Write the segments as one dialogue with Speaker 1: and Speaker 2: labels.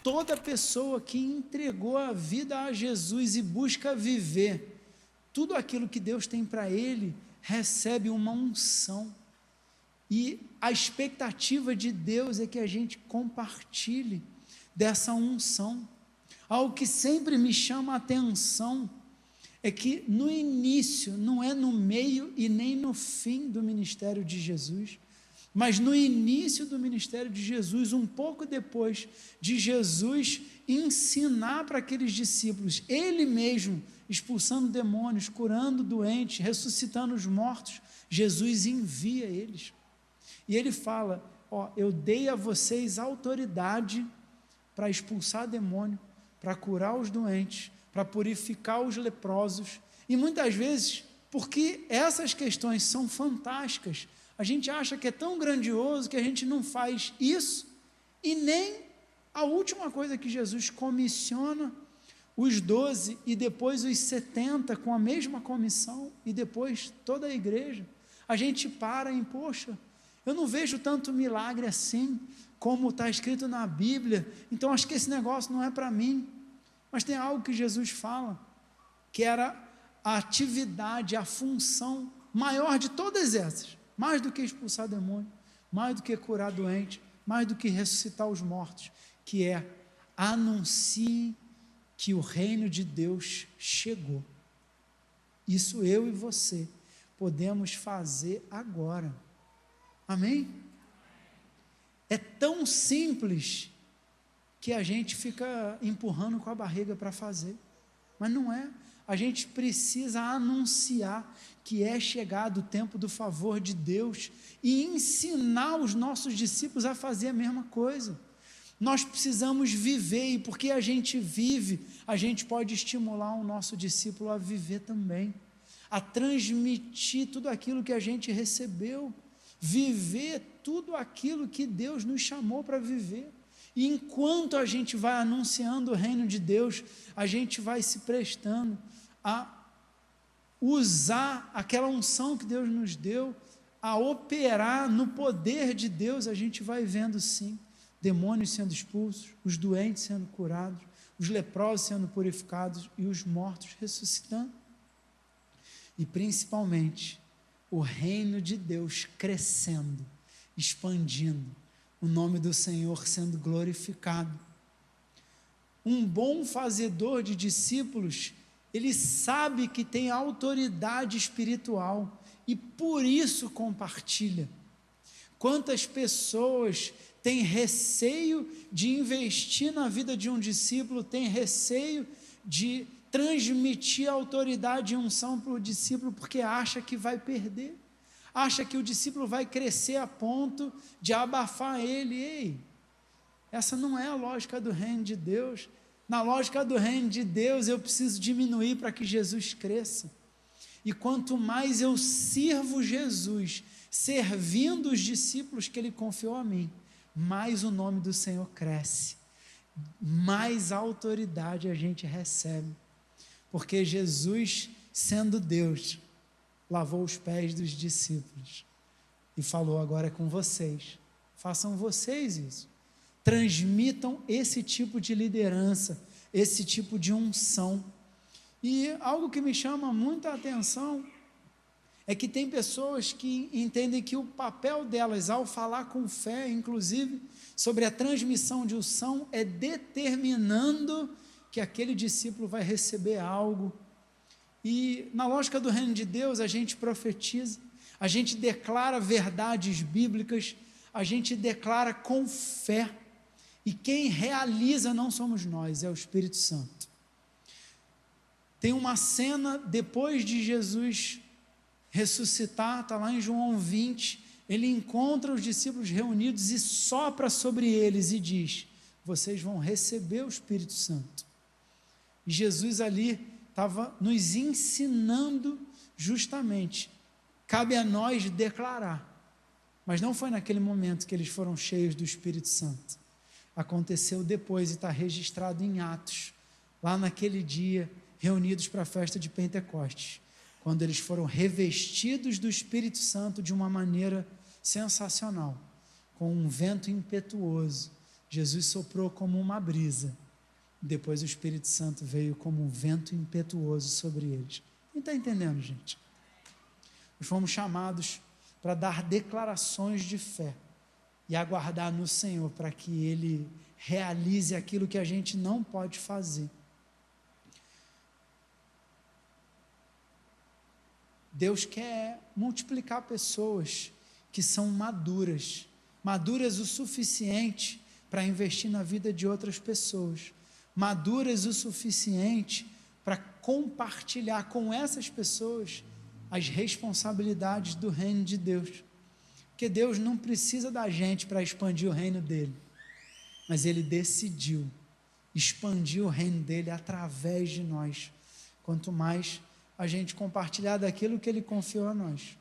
Speaker 1: toda pessoa que entregou a vida a Jesus e busca viver tudo aquilo que Deus tem para ele, recebe uma unção. E a expectativa de Deus é que a gente compartilhe dessa unção. Algo que sempre me chama a atenção é que no início, não é no meio e nem no fim do ministério de Jesus, mas no início do ministério de Jesus, um pouco depois de Jesus ensinar para aqueles discípulos, ele mesmo expulsando demônios, curando doentes, ressuscitando os mortos, Jesus envia eles. E ele fala, eu dei a vocês autoridade para expulsar demônio, para curar os doentes, para purificar os leprosos. E muitas vezes, porque essas questões são fantásticas, a gente acha que é tão grandioso que a gente não faz isso, e nem a última coisa que Jesus comissiona os 12 e depois os 70 com a mesma comissão, e depois toda a igreja, a gente para em, poxa, eu não vejo tanto milagre assim, como está escrito na Bíblia, então acho que esse negócio não é para mim. Mas tem algo que Jesus fala, que era a atividade, a função maior de todas essas, mais do que expulsar demônio, mais do que curar doente, mais do que ressuscitar os mortos, que é anuncie que o reino de Deus chegou. Isso eu e você podemos fazer agora. Amém? É tão simples que a gente fica empurrando com a barriga para fazer, mas não é. A gente precisa anunciar que é chegado o tempo do favor de Deus e ensinar os nossos discípulos a fazer a mesma coisa. Nós precisamos viver, e porque a gente vive, a gente pode estimular o nosso discípulo a viver também, a transmitir tudo aquilo que a gente recebeu, viver tudo aquilo que Deus nos chamou para viver. E enquanto a gente vai anunciando o reino de Deus, a gente vai se prestando a usar aquela unção que Deus nos deu, a operar no poder de Deus. A gente vai vendo sim, demônios sendo expulsos, os doentes sendo curados, os leprosos sendo purificados e os mortos ressuscitando. E principalmente, o reino de Deus crescendo, expandindo, o nome do Senhor sendo glorificado. Um bom fazedor de discípulos, ele sabe que tem autoridade espiritual e por isso compartilha. Quantas pessoas têm receio de investir na vida de um discípulo, têm receio de transmitir a autoridade e unção para o discípulo porque acha que vai perder, acha que o discípulo vai crescer a ponto de abafar ele. Ei, essa não é a lógica do reino de Deus. Na lógica do reino de Deus, eu preciso diminuir para que Jesus cresça. E quanto mais eu sirvo Jesus, servindo os discípulos que Ele confiou a mim, mais o nome do Senhor cresce, mais autoridade a gente recebe. Porque Jesus, sendo Deus, lavou os pés dos discípulos e falou: agora é com vocês, façam vocês isso, transmitam esse tipo de liderança, esse tipo de unção. E algo que me chama muita atenção é que tem pessoas que entendem que o papel delas ao falar com fé, inclusive sobre a transmissão de unção, é determinando que aquele discípulo vai receber algo. E na lógica do reino de Deus, a gente profetiza, a gente declara verdades bíblicas, a gente declara com fé, e quem realiza não somos nós, é o Espírito Santo. Tem uma cena depois de Jesus ressuscitar, está lá em João 20, ele encontra os discípulos reunidos e sopra sobre eles e diz: vocês vão receber o Espírito Santo. E Jesus ali estava nos ensinando justamente, cabe a nós declarar, mas não foi naquele momento que eles foram cheios do Espírito Santo, aconteceu depois e está registrado em Atos, lá naquele dia, reunidos para a festa de Pentecostes, quando eles foram revestidos do Espírito Santo de uma maneira sensacional, com um vento impetuoso, Jesus soprou como uma brisa, depois o Espírito Santo veio como um vento impetuoso sobre eles. Quem está entendendo, gente? Nós fomos chamados para dar declarações de fé e aguardar no Senhor para que Ele realize aquilo que a gente não pode fazer. Deus quer multiplicar pessoas que são maduras o suficiente para investir na vida de outras pessoas, maduras o suficiente para compartilhar com essas pessoas as responsabilidades do reino de Deus, porque Deus não precisa da gente para expandir o reino dele, mas Ele decidiu expandir o reino dele através de nós, quanto mais a gente compartilhar daquilo que Ele confiou a nós,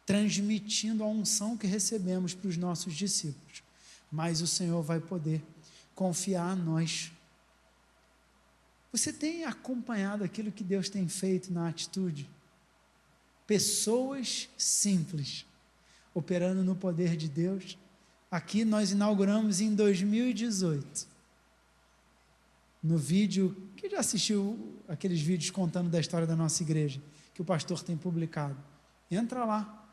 Speaker 1: transmitindo a unção que recebemos para os nossos discípulos, mas o Senhor vai poder confiar a nós. Você tem acompanhado aquilo que Deus tem feito na atitude? Pessoas simples, operando no poder de Deus. Aqui nós inauguramos em 2018, no vídeo, quem já assistiu aqueles vídeos contando da história da nossa igreja, que o pastor tem publicado? Entra lá,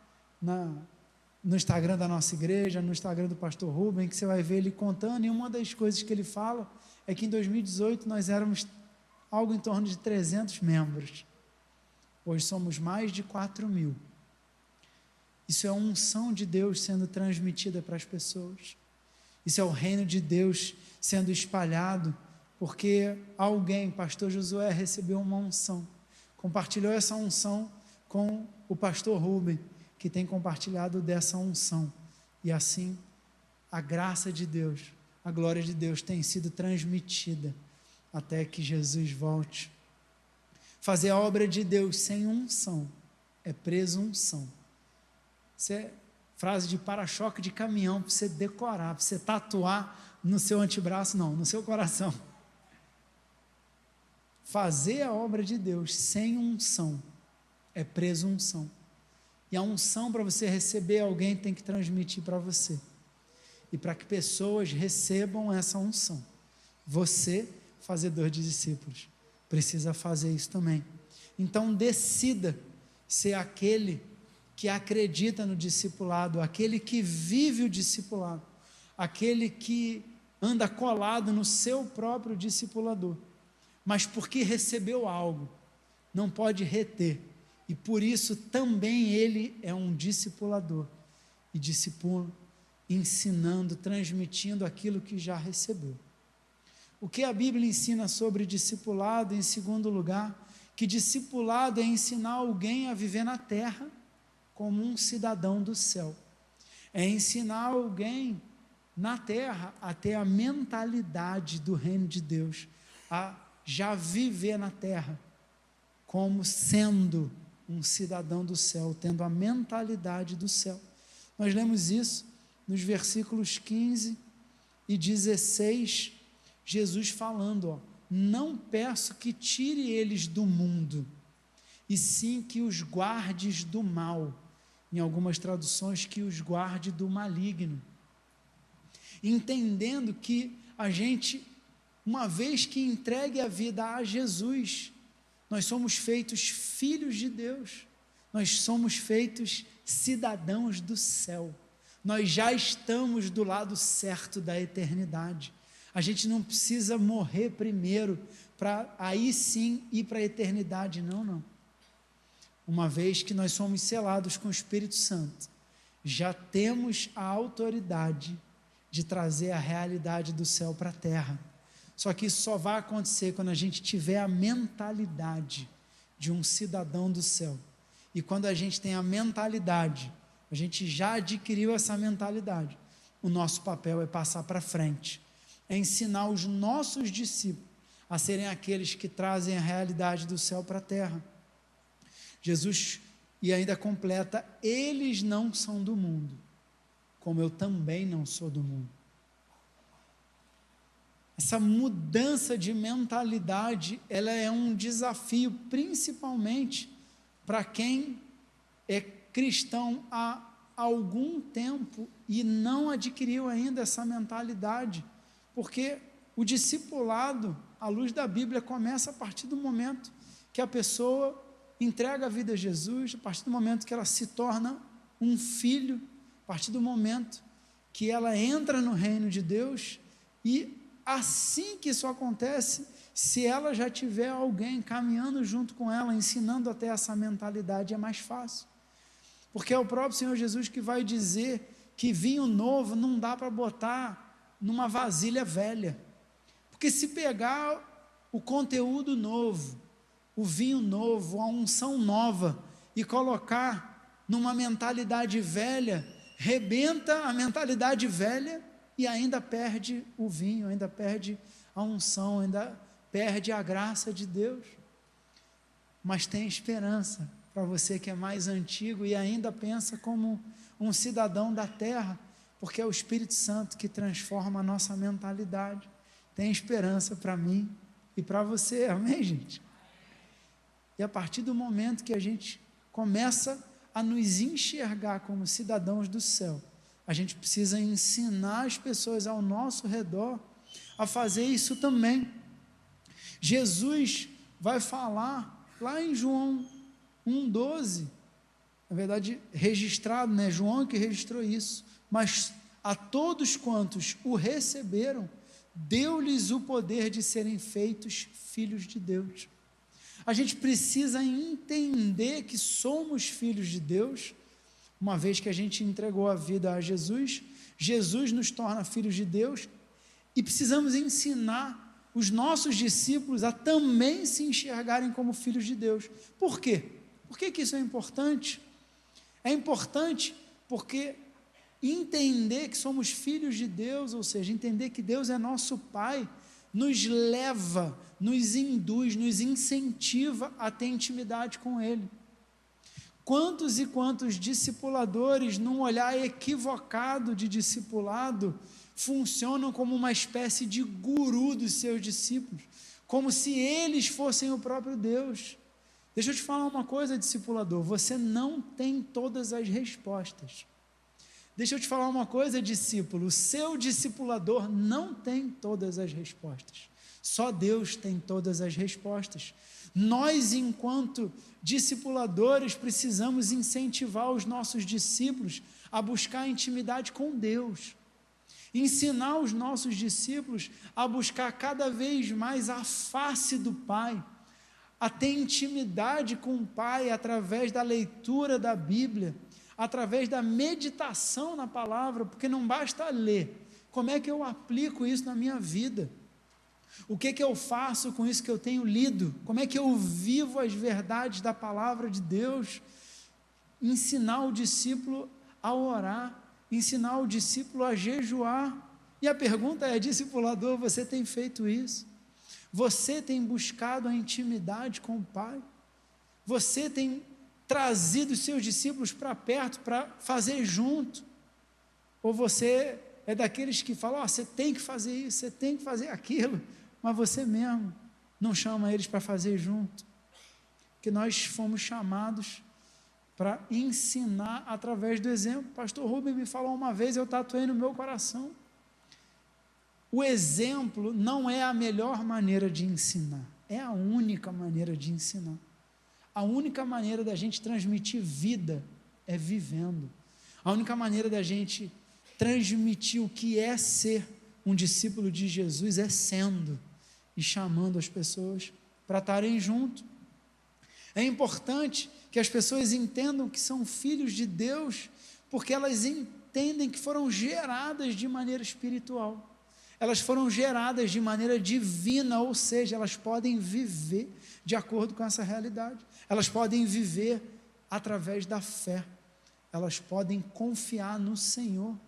Speaker 1: no Instagram da nossa igreja, no Instagram do pastor Rubem, que você vai ver ele contando, e uma das coisas que ele fala é que em 2018 nós éramos algo em torno de 300 membros, hoje somos mais de 4.000, isso é a unção de Deus sendo transmitida para as pessoas, isso é o reino de Deus sendo espalhado, porque alguém, pastor Josué, recebeu uma unção, compartilhou essa unção com o pastor Rubem, que tem compartilhado dessa unção, e assim a graça de Deus, a glória de Deus tem sido transmitida até que Jesus volte. Fazer a obra de Deus sem unção é presunção. Isso é frase de para-choque de caminhão, para você decorar, para você tatuar no seu antebraço, não, no seu coração. Fazer a obra de Deus sem unção é presunção. E a unção para você receber, alguém tem que transmitir para você. E para que pessoas recebam essa unção, você, fazedor de discípulos, precisa fazer isso também. Então decida ser aquele que acredita no discipulado, aquele que vive o discipulado, aquele que anda colado no seu próprio discipulador, mas porque recebeu algo, não pode reter, e por isso também ele é um discipulador, e discipula, ensinando, transmitindo aquilo que já recebeu. O que a Bíblia ensina sobre discipulado? Em segundo lugar, que discipulado é ensinar alguém a viver na terra como um cidadão do céu, é ensinar alguém na terra a ter a mentalidade do reino de Deus, a já viver na terra como sendo um cidadão do céu, tendo a mentalidade do céu. Nós lemos isso nos versículos 15 e 16, Jesus falando, não peço que tire eles do mundo, e sim que os guardes do mal, em algumas traduções, que os guarde do maligno, entendendo que a gente, uma vez que entregue a vida a Jesus, nós somos feitos filhos de Deus, nós somos feitos cidadãos do céu, nós já estamos do lado certo da eternidade, a gente não precisa morrer primeiro, para aí sim ir para a eternidade, não, uma vez que nós somos selados com o Espírito Santo, já temos a autoridade de trazer a realidade do céu para a terra, só que isso só vai acontecer quando a gente tiver a mentalidade de um cidadão do céu, e quando a gente tem a mentalidade, a gente já adquiriu essa mentalidade, o nosso papel é passar para frente, é ensinar os nossos discípulos a serem aqueles que trazem a realidade do céu para a terra. Jesus, e ainda completa, eles não são do mundo, como eu também não sou do mundo. Essa mudança de mentalidade, ela é um desafio, principalmente para quem é cristão há algum tempo e não adquiriu ainda essa mentalidade porque o discipulado, à luz da Bíblia, começa a partir do momento que a pessoa entrega a vida a Jesus, a partir do momento que ela se torna um filho, a partir do momento que ela entra no reino de Deus, e assim que isso acontece, se ela já tiver alguém caminhando junto com ela, ensinando até essa mentalidade, é mais fácil, porque é o próprio Senhor Jesus que vai dizer que vinho novo não dá para botar numa vasilha velha, porque se pegar o conteúdo novo, o vinho novo, a unção nova, e colocar numa mentalidade velha, rebenta a mentalidade velha e ainda perde o vinho, ainda perde a unção, ainda perde a graça de Deus. Mas tem esperança para você que é mais antigo e ainda pensa como um cidadão da terra, porque é o Espírito Santo que transforma a nossa mentalidade. Tem esperança para mim e para você, amém, gente? E a partir do momento que a gente começa a nos enxergar como cidadãos do céu, a gente precisa ensinar as pessoas ao nosso redor a fazer isso também. Jesus vai falar lá em João 1,12, na verdade registrado, né? João que registrou isso, mas a todos quantos o receberam, deu-lhes o poder de serem feitos filhos de Deus. A gente precisa entender que somos filhos de Deus, uma vez que a gente entregou a vida a Jesus, Jesus nos torna filhos de Deus, e precisamos ensinar os nossos discípulos a também se enxergarem como filhos de Deus. Por quê? Por que isso é importante? É importante porque entender que somos filhos de Deus, ou seja, entender que Deus é nosso Pai, nos leva, nos induz, nos incentiva a ter intimidade com Ele. Quantos e quantos discipuladores, num olhar equivocado de discipulado, funcionam como uma espécie de guru dos seus discípulos, como se eles fossem o próprio Deus. Deixa eu te falar uma coisa, discipulador, você não tem todas as respostas. Deixa eu te falar uma coisa, discípulo, o seu discipulador não tem todas as respostas, só Deus tem todas as respostas. Nós, enquanto discipuladores, precisamos incentivar os nossos discípulos a buscar intimidade com Deus, ensinar os nossos discípulos a buscar cada vez mais a face do Pai, a ter intimidade com o Pai através da leitura da Bíblia, através da meditação na palavra, porque não basta ler. Como é que eu aplico isso na minha vida? O que eu faço com isso que eu tenho lido? Como é que eu vivo as verdades da palavra de Deus? Ensinar o discípulo a orar, ensinar o discípulo a jejuar. E a pergunta é, discipulador, você tem feito isso? Você tem buscado a intimidade com o Pai? Você tem trazido os seus discípulos para perto, para fazer junto? Ou você é daqueles que falam, você tem que fazer isso, você tem que fazer aquilo, mas você mesmo não chama eles para fazer junto? Que nós fomos chamados para ensinar através do exemplo. Pastor Rubem me falou uma vez, eu tatuei no meu coração, o exemplo não é a melhor maneira de ensinar, é a única maneira de ensinar. A única maneira da gente transmitir vida é vivendo. A única maneira da gente transmitir o que é ser um discípulo de Jesus é sendo e chamando as pessoas para estarem junto. É importante que as pessoas entendam que são filhos de Deus, porque elas entendem que foram geradas de maneira espiritual. Elas foram geradas de maneira divina, ou seja, elas podem viver de acordo com essa realidade. Elas podem viver através da fé. Elas podem confiar no Senhor,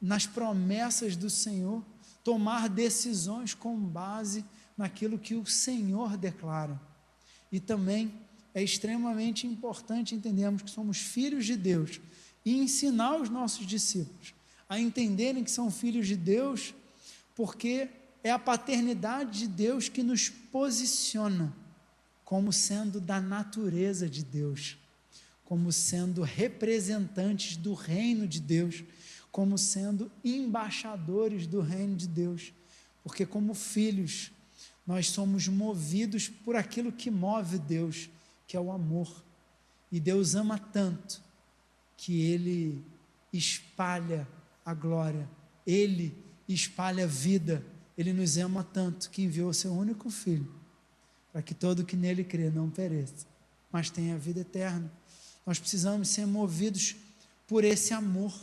Speaker 1: nas promessas do Senhor, tomar decisões com base naquilo que o Senhor declara. E também é extremamente importante entendermos que somos filhos de Deus e ensinar os nossos discípulos a entenderem que são filhos de Deus, porque é a paternidade de Deus que nos posiciona como sendo da natureza de Deus, como sendo representantes do reino de Deus, como sendo embaixadores do reino de Deus. porque como filhos, nós somos movidos por aquilo que move Deus, que é o amor. E Deus ama tanto que Ele espalha a glória, Ele espalha a vida. Ele nos ama tanto que enviou seu único Filho, para que todo que nele crê não pereça, mas tenha a vida eterna. Nós precisamos ser movidos por esse amor.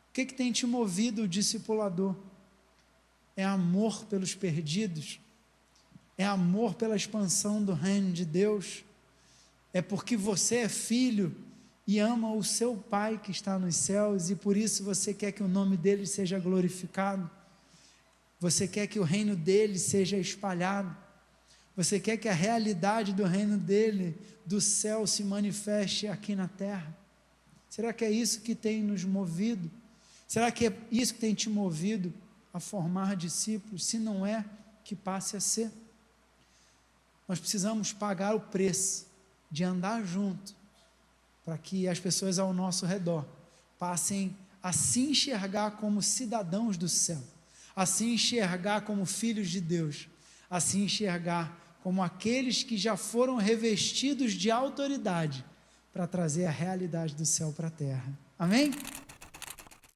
Speaker 1: O que tem te movido, o discipulador? É amor pelos perdidos? É amor pela expansão do reino de Deus? É porque você é filho e ama o seu Pai que está nos céus, e por isso você quer que o nome dele seja glorificado? Você quer que o reino dele seja espalhado? Você quer que a realidade do reino dele, do céu, se manifeste aqui na terra? Será que é isso que tem nos movido? Será que é isso que tem te movido a formar discípulos? Se não é, que passe a ser. Nós precisamos pagar o preço de andar junto, para que as pessoas ao nosso redor passem a se enxergar como cidadãos do céu, a se enxergar como filhos de Deus, a se enxergar como aqueles que já foram revestidos de autoridade para trazer a realidade do céu para a terra. Amém?